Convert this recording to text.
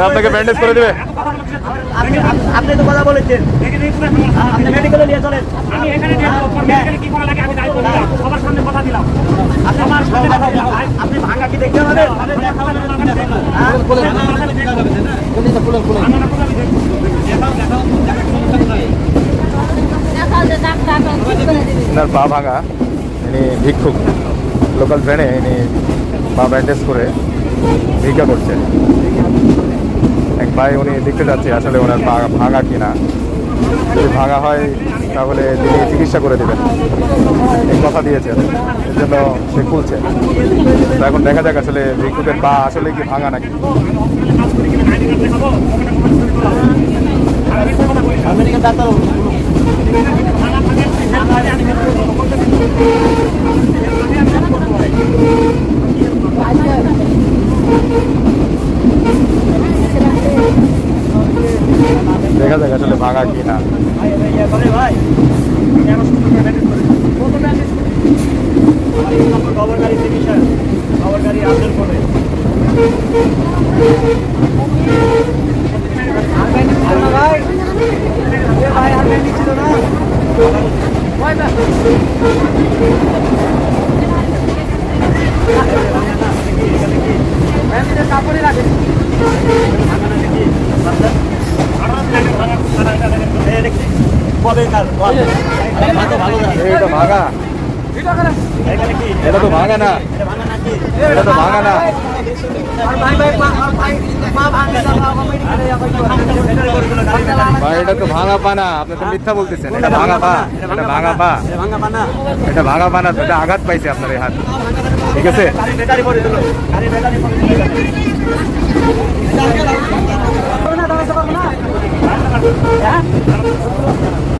আপনাকে ব্যান্ডেজ করে দেবে। আপনি তো কথা বলেছেন, আপনি মেডিকেলে নিয়ে চলেন। আমি এখানে কি করা লাগে আমি দায়িত্ব নিলাম, সবার সামনে কথা দিলাম। আমার সামনে কথা বলেন। আপনি ভাঙা কি দেখতে পাবেন? এনার পা ভাঙা, ইনি ভিক্ষুক, লোকাল ট্রেনে ইনি পা ব্যান্ডেজ করে ভিক্ষা করছেন। এক ভাই উনি দেখতে যাচ্ছে আসলে ওনার পা ভাঙা কিনা, যদি ভাঙা হয় তাহলে তিনি চিকিৎসা করে দেবেন এই কথা দিয়েছেন, এর জন্য সে খুলছে। তো এখন দেখা যাক আসলে ভিক্ষুকের পা আসলে কি ভাঙা নাকি। আমেরিকার ডাক্তার দেখা যাক আসলে ভাঙা কি না। ভাই খবর গাড়ি চিকিৎসা, খবর গাড়ি আন্দোলন করে ভাই আর ছিল না কাপড়ে রাখে এটা ভাঙা, এটা তো ভাঙা না, এটা তো ভাঙা না। ভাই এটা তো ভাঙা পা না, আপনি তো মিথ্যা বলতেছেন। এটা ভাঙা পা, এটা ভাঙা পা, এটা ভাঙা পা না, এটা আঘাত পাইছে আপনার এই হাত। ঠিক আছে,